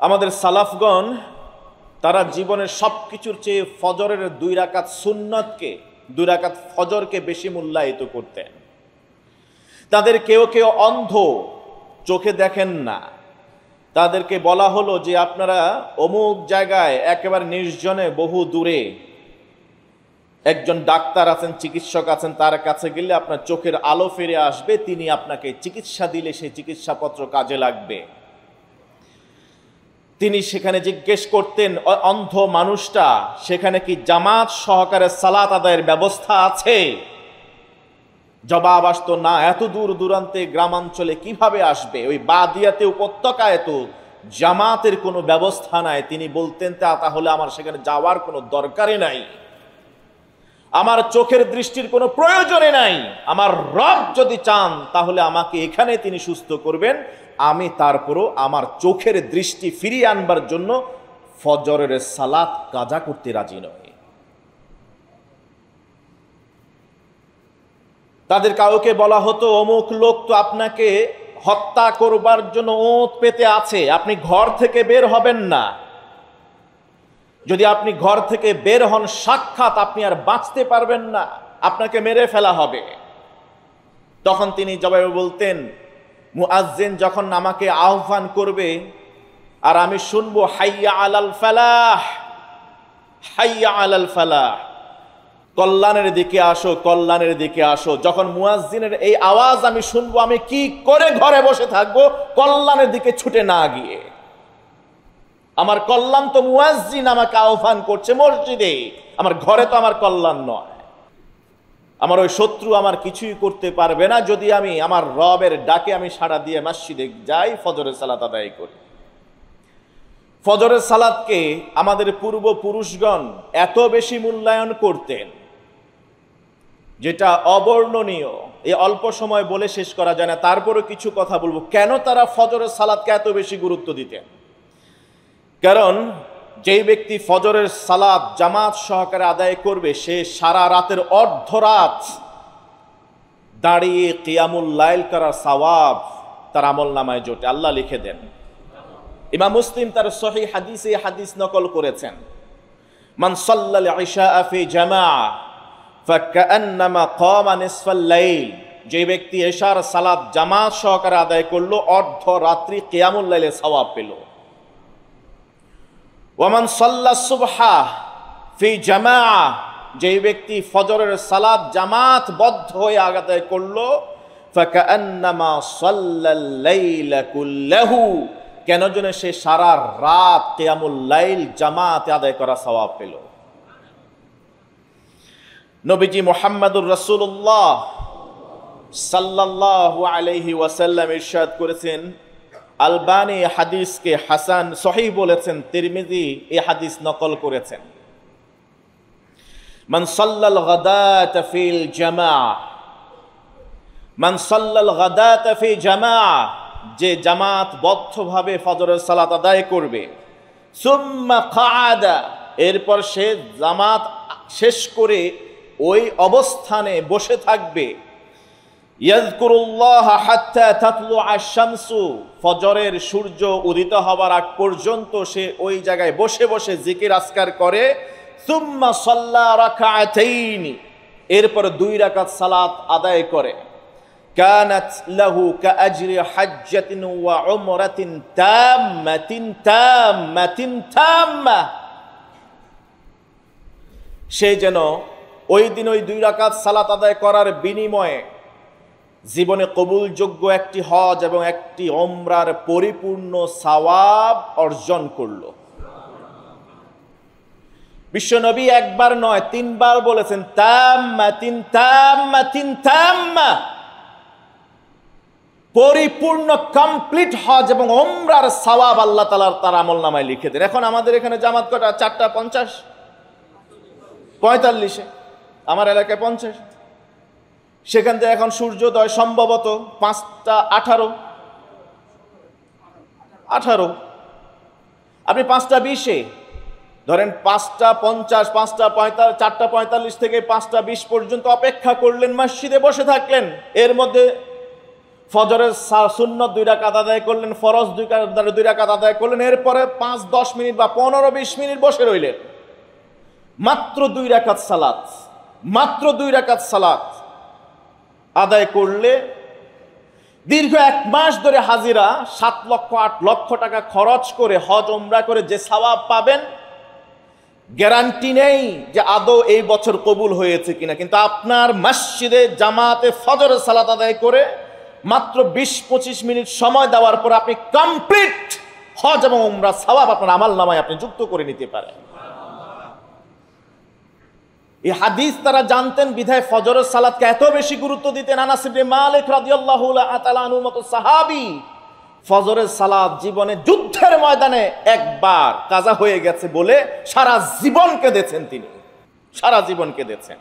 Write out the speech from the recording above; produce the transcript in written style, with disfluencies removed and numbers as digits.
আমাদের সালাফগণ তারা জীবনের সবকিছুর চেয়ে ফজরের 2 রাকাত সুন্নতকে 2 রাকাত ফজরকে বেশি মূল্যায়িত করতেন। তাদের কেউ কেউ অন্ধ, চোখে দেখেন না। তাদেরকে বলা হলো যে আপনারা অমুক জায়গায় একেবারে নির্জনে বহু দূরে একজন ডাক্তার আছেন, চিকিৎসক আছেন, তার কাছে গেলে আপনার চোখের আলো ফিরে আসবে, তিনি আপনাকে চিকিৎসা দিলে সেই চিকিৎসাপত্র কাজে লাগবে। তিনি সেখানে জিজ্ঞেস করতেন অন্ধ মানুষটা, সেখানে কি জামাত সহকারে সালাত আদায়ের ব্যবস্থা আছে? জবাব আসতো না। এত দূর দূরান্তে গ্রামাঞ্চলে কিভাবে আসবে? ওই বাদিয়াতে উপত্যকায় তো জামাতের কোনো ব্যবস্থা নাই। তিনি বলতেন তাহলে আমার সেখানে যাওয়ার কোনো দরকারই নাই, আমার চোখের দৃষ্টির কোনো প্রয়োজনে নাই। আমার রব যদি চান তাহলে আমাকে এখানে তিনি সুস্থ করবেন, আমি তারপরও আমার চোখের দৃষ্টি ফিরিয়ে আনবার জন্য ফজরের সালাত কাজা করতে রাজি নয়। তাদের কাউকে বলা হতো অমুক লোক তো আপনাকে হত্যা করবার জন্য ওঁত পেতে আছে, আপনি ঘর থেকে বের হবেন না। যদি আপনি ঘর থেকে বের হন সাক্ষাৎ আপনি আর বাঁচতে পারবেন না, আপনাকে মেরে ফেলা হবে। তখন তিনি জবাবে বলতেন, মুআজ্জিন যখন আমাকে আহ্বান করবে আর আমি শুনবো হাইয়া আলাল ফালাহ, হাইয়া আলাল ফালাহ, কল্যাণের দিকে আসো, কল্যাণের দিকে আসো, যখন মুয়াজ্জিনের এই আওয়াজ আমি শুনবো, আমি কি করে ঘরে বসে থাকবো কল্যাণের দিকে ছুটে না গিয়ে? আমার কল্যাণ তো মুয়াজ্জিন আমাকে আহ্বান করছে মসজিদে, আমার ঘরে তো আমার কল্যাণ নয়। আমার ওই শত্রু আমার কিছুই করতে পারবে না যদি আমি আমার রবের ডাকে আমি সাড়া দিয়ে মসজিদে যাই, ফজরের সালাত আদায় করি। ফজরের সালাতকে আমাদের পূর্বপুরুষগণ এত বেশি মূল্যায়ন করতেন যেটা অবর্ণনীয়। এই অল্প সময় বলে শেষ করা যায় না, তারপরও কিছু কথা বলবো কেন তারা ফজরের সালাতকে এত বেশি গুরুত্ব দিতেন। কারণ যেই ব্যক্তি ফজরের সালাত জামাত সহকারে আদায় করবে সে সারা রাতের অর্ধরাত দাঁড়িয়ে কিয়ামুল লাইল করার সওয়াব তার আমলনামায় জোটে, আল্লাহ লিখে দেন। ইমাম মুসলিম তার সহিহ হাদিসে হাদিস নকল করেছেন, মান সাল্লাল ইশা ফি জামাআ ফাকান্নামা কামা নিসফাল লাইল, যে ব্যক্তি ইশার সালাত জামাত সহকারে আদায় করলো অর্ধরাত্রি কিয়ামুল লাইলের সওয়াব পেল। ওয়ামান সাল্লাস সুবহা ফি জামাআ, যে ব্যক্তি ফজরের সালাত জামাত বদ্ধ হয়ে আদায় করলো ফাকান্নামা সাল্লাল লাইলা কুল্লাহু, কেন যেন সে সারা রাত কিয়ামুল লাইল জামাতে আদায় করা সওয়াব পেল। নবীজি মুহাম্মদুর রাসূলুল্লাহ সাল্লাল্লাহু আলাইহি ওয়াসাল্লাম ইরশাদ করেছেন, আলবানী হাদিসকে হাসান সহিহ বলেছেন, তিরমিজি এই হাদিস নকল করেছেন, মান সাল্লাল গাদাতা ফিল জামাআ, মান সাল্লাল গাদাতা ফি জামাআ, যে জামাত বদ্ধভাবে ফজরের সালাত আদায় করবে, সুম্মা কাআদা, এরপর সে জামাত শেষ করে ওই অবস্থানে বসে থাকবে, ইয়াযকুরুল্লাহ হাত্তা তাতলুআ আশ-শামসু, ফজরের সূর্য উদিত হবার আগ পর্যন্ত সে ওই জায়গায় বসে বসে জিকির আজকার করে, সুম্মা সাল্লা রাকাআতাইন, এরপর 2 রাকাত সালাত আদায় করে, কানাত লাহু কাআজরি হাজ্জাতিন ওয়া উমরাতিন তাম্মাতিন তাম্মাতিন তাম্মা, সে যেন ওই দিন ওই 2 রাকাত সালাত আদায় করার বিনিময়ে জীবনে কবুলযোগ্য একটি হজ এবং একটি উমরার পরিপূর্ণ সওয়াব অর্জন করল। বিশ্বনবী একবার নয় 3 বার বলেছেন তাম্মাতিন তাম্মাতিন তাম্মা, পরিপূর্ণ কমপ্লিট হজ এবং উমরার সওয়াব আল্লাহ তাআলা তার আমলনামায় লিখে দেন। এখন আমাদের এখানে জামাত কটা? 4:50, 45, আমার এলাকায় 50, সেখান থেকে এখন সূর্যোদয় সম্ভবত 5:18, আপনি 5:20 ধরেন, 5:50, 5:45, 4:45 থেকে 5:20 পর্যন্ত অপেক্ষা করলেন, মসজিদে বসে থাকলেন, এর মধ্যে ফজরের সুন্নত 2 রাকাত আদায় করলেন, ফরজ 2 রাকাত আদায় করলেন, এরপরে 5-10 মিনিট বা 15-20 মিনিট বসে রইলেন। মাত্র 2 রাকাত সালাত, মাত্র 2 রাকাত সালাত আদায় করলে দীর্ঘ 1 মাস ধরে হাজিরা 7 লক্ষ 8 লক্ষ টাকা খরচ করে হজ উমরা করে যে সওয়াব পাবেন, গ্যারান্টি নেই যে আদৌ এই বছর কবুল হয়েছে কিনা। কিন্তু আপনার মসজিদে জামাতে ফজরের সালাত আদায় করে মাত্র 20-25 মিনিট সময় দেওয়ার পর আপনি কমপ্লিট হজ এবং উমরা সওয়াব আপনার আমল নামায় আপনি যুক্ত করে নিতে পারেন। এই হাদিস তারা জানতেন বিধায় ফজরের সালাতকে এত বেশি গুরুত্ব দিতেন। আনাস ইবনে মালিক রাদিয়াল্লাহু তাআলা আনহু মতো সাহাবী ফজরের সালাত জীবনে যুদ্ধের ময়দানে একবার কাজা হয়ে গেছে বলে সারা জীবন কেঁদেছেন, তিনি সারা জীবন কেঁদেছেন।